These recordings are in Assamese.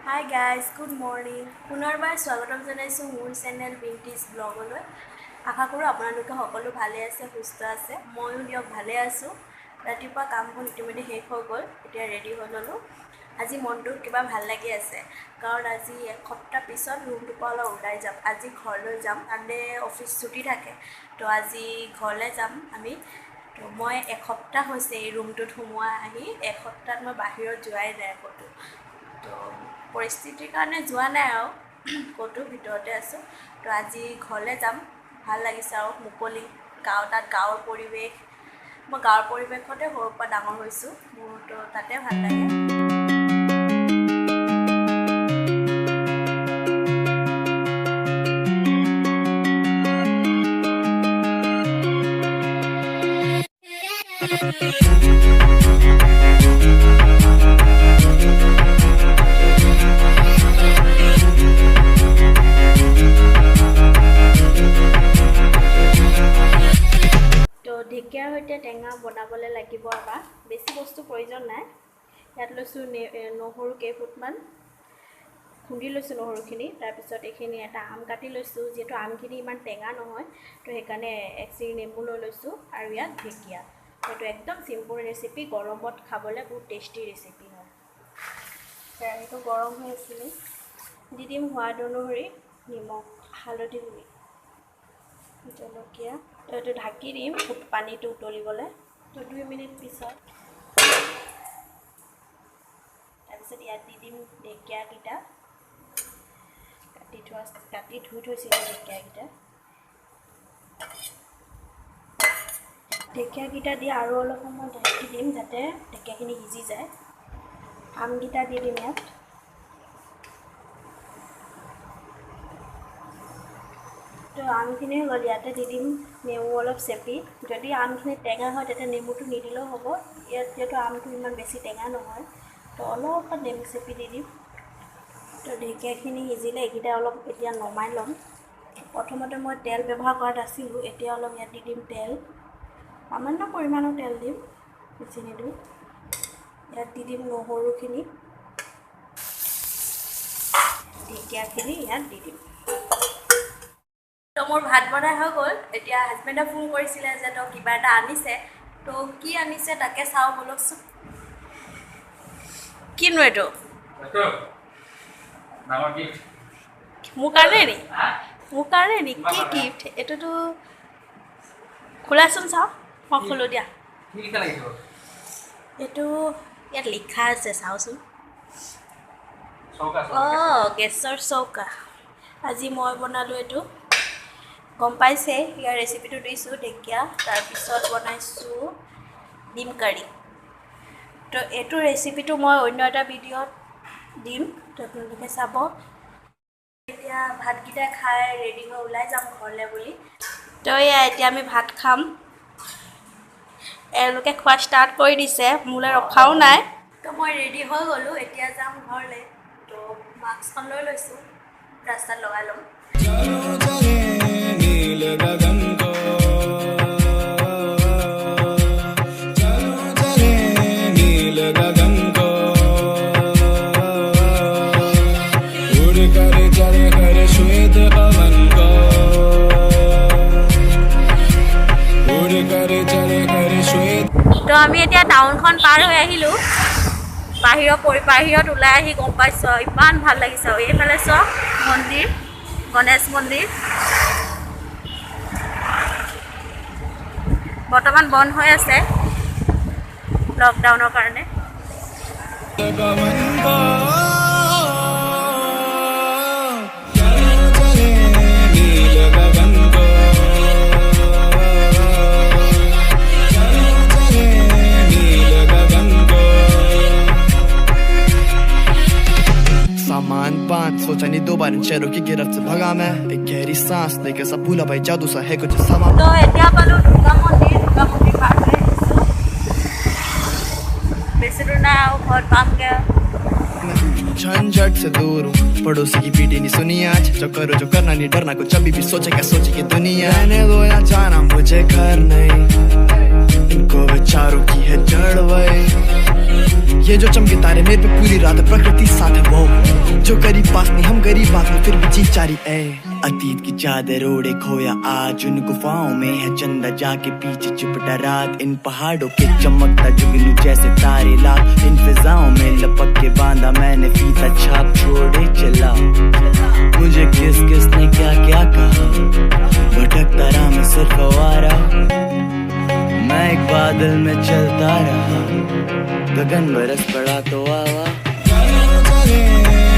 Hi guys, good morning. পুনৰবাৰ স্বাগতম জনাইছোঁ মোৰ চেনেল বিউটিজ ব্লগলৈ। আশা কৰোঁ আপোনালোকে সকলো ভালে আছে, সুস্থ আছে। ময়ো দিয়ক ভালে আছোঁ। ৰাতিপুৱা কাম বন ইতিমধ্যে শেষ হৈ গ'ল, এতিয়া ৰেডি হৈ ল'লোঁ। আজি মনটো কিবা ভাল লাগি আছে, কাৰণ আজি এসপ্তাহ পিছত ৰুমটোৰ পৰা অলপ ওলাই যাম। আজি ঘৰলৈ যাম, ছানডে অফিচ ছুটি থাকে, তো আজি ঘৰলৈ যাম আমি। তো মই এসপ্তাহ হৈছে এই ৰুমটোত সোমোৱা আহি, এসপ্তাহত মই বাহিৰত যোৱাই নাই ক'তো। তো পৰিস্থিতিৰ কাৰণে যোৱা নাই আৰু ক'তো ভিতৰতে আছোঁ। তো আজি ঘৰলৈ যাম, ভাল লাগিছে আৰু মুকলি তাত গাঁৱৰ পৰিৱেশ। মই গাঁৱৰ পৰিৱেশতে সৰুৰ পৰা ডাঙৰ হৈছোঁ, মোৰতো তাতে ভাল লাগে। ঢেকীয়াৰ সৈতে টেঙা বনাবলৈ লাগিব আমাৰ, বেছি বস্তু প্ৰয়োজন নাই। ইয়াত লৈছোঁ নহৰু কেইফুটমান, খুন্দি লৈছোঁ নহৰুখিনি। তাৰপিছত এইখিনি এটা আম কাটি লৈছোঁ, যিহেতু আমখিনি ইমান টেঙা নহয়, তো সেইকাৰণে এক চিৰি নেমু লৈ লৈছোঁ। আৰু ইয়াত ঢেকীয়া, সেইটো একদম চিম্পুল ৰেচিপি, গৰমত খাবলৈ বহুত টেষ্টি ৰেচিপি হয়। কেৰাহীটো গৰম হৈ আছিলে, দি দিম সোৱাদ অনুসৰি নিমখ, হালধি গুড়ি, জলকীয়া। তো এইটো ঢাকি দিম পানীটো উতলিবলৈ। তো 2 মিনিট পিছত তাৰপিছত ইয়াত দি দিম ঢেকীয়াকেইটা, কাটি ধুই থৈছিলোঁ ঢেকীয়াকেইটা দি আৰু অলপ সময় ঢাকি দিম, যাতে ঢেকীয়াখিনি সিজি যায়। আমকেইটা দি দিম ইয়াত। তো আমখিনি হৈ গ'ল, ইয়াতে দি দিম নেমু অলপ চেপি। যদি আমখিনি টেঙা হয় তেতিয়া নেমুটো নিদিলেও হ'ব, ইয়াত যিহেতু আমটো ইমান বেছি টেঙা নহয়, তো অলপমান নেমু চেপি দি দিম। তো ঢেকীয়াখিনি সিজিলে এইকেইটা অলপ এতিয়া নমাই ল'ম। প্ৰথমতে মই তেল ব্যৱহাৰ কৰাত আছিলোঁ, এতিয়া অলপ ইয়াত দি দিম তেল, সামান্য পৰিমাণৰ তেল দিম, বেছি নিদিওঁ। ইয়াত দি দিম নহৰুখিনি, ঢেকীয়াখিনি ইয়াত দি দিম। তো মোৰ ভাত বনাই হৈ গ'ল। এতিয়া হাজবেণ্ডে ফোন কৰিছিলে যে তই কিবা এটা আনিছে, তো কি আনিছে তাকে চাওঁ বলকচোন। কিনো এইটো? মোৰ কাৰণে নি? মোৰ কাৰণে নি? কি গিফ্ট এইটোতো? খোলাচোন চাওঁ। মই খোলোঁ দিয়া। এইটো ইয়াত লিখা আছে, চাওঁচোন। অঁ, গেছৰ চৌকা। আজি মই বনালোঁ এইটো, গম পাইছে। ইয়াৰ ৰেচিপিটো দিছোঁ, ঢেকীয়া, তাৰপিছত বনাইছোঁ ডিম কাৰী। তো এইটো ৰেচিপিটো মই অন্য এটা ভিডিঅ'ত দিম, তো আপোনালোকে চাব। এতিয়া ভাতকেইটা খাই ৰেডি হৈ ওলাই যাম ঘৰলৈ বুলি। তো এতিয়া আমি ভাত খাম। এওঁলোকে খোৱা ষ্টাৰ্ট কৰি দিছে, মোলৈ ৰখাও নাই। তো মই ৰেডি হৈ গ'লোঁ, এতিয়া যাম ঘৰলৈ। তো মাস্কখন লৈ লৈছোঁ, ৰাস্তাত লগাই ল'ম। তো আমি এতিয়া টাউনখন পাৰ হৈ আহিলোঁ। বাহিৰত ওলাই আহি গম পাইছোঁ ইমান ভাল লাগিছে। আৰু এইফালে চাওক মন্দিৰ, গণেশ মন্দিৰ বৰ্তমান বন্ধ হৈ আছে লকডাউনৰ কাৰণে। सोचा नहीं दो बार इन शहरों की गिरफ्त से भगा मैं, एक गहरी सांस लेके सब भूला भाई जादू सा है कुछ समा। तो এতিয়া পালোঁ দুৰ্গা মন্দিৰ পাৰ হৈ আহিছোঁ। বেছি দূৰ নাই আৰু ঘৰত পামগৈ। झंझट से दूर हूँ, पड़ोसी की पीटी नहीं सुनी आज, जो करो जो करना नहीं डरना, कुछ अभी भी सोचे क्या सोचे कि दुनिया। रहने दो या जाना मुझे घर नहीं, इनको विचारों की है जड़ वही। ये जो चमके तारे मेरे पे पूरी रात प्रकृति साथ है वो, पास नहीं हम गरीब बात में फिर भी जी चारी ए अतीत की चादर ओढ़े खोया आज उन गुफाओं में है चंदा जाके पीछे चिपटा रात इन पहाड़ों के चमकता जुगनू जैसे तारे लाख इन फिजाओं में लपक के बांधा मैंने फीता छाप छोड़े चला मुझे किस किस ने क्या क्या कहा भटकता रहा मैं सिर्फ आवारा मैं एक बादल में चलता रहा गगन बरस पड़ा तो आवा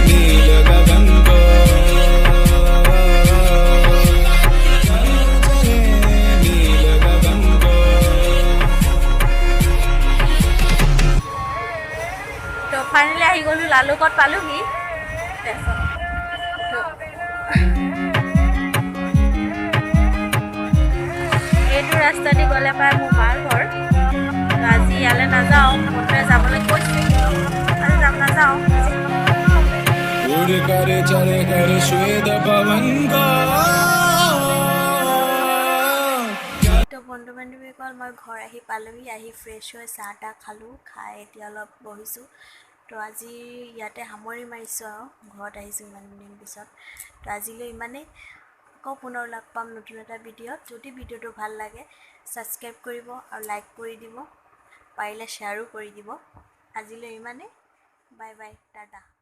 नील गगन को नील गगन को তো ফাইনেলি আহি গ'লোঁ লালুকত পালোহি এইটো ৰাস্তা দি গ'লে পায় মোৰ মাৰ ঘৰ তো আজি ইয়ালৈ নাযাওঁ মনটোৱে যাবলৈ কৈছোঁ আজি নাযাওঁ उड़ कर चले कर श्वेत पवन को তো বন্ধু বান্ধৱীসকল মই ঘৰ আহি পালোহি আহি ফ্ৰেছ হৈ চাহ তাহ খালোঁ খাই এতিয়া অলপ বহিছোঁ তো আজি ইয়াতে সামৰি মাৰিছোঁ আৰু ঘৰত আহিছোঁ ইমান দিন পিছত তো আজিলৈ ইমানেই আকৌ পুনৰ লগ পাম নতুন এটা ভিডিঅ'ত যদি ভিডিঅ'টো ভাল লাগে ছাবস্ক্ৰাইব কৰিব আৰু লাইক কৰি দিব পাৰিলে শ্বেয়াৰো কৰি দিব আজিলৈ ইমানেই বাই বাই টাটা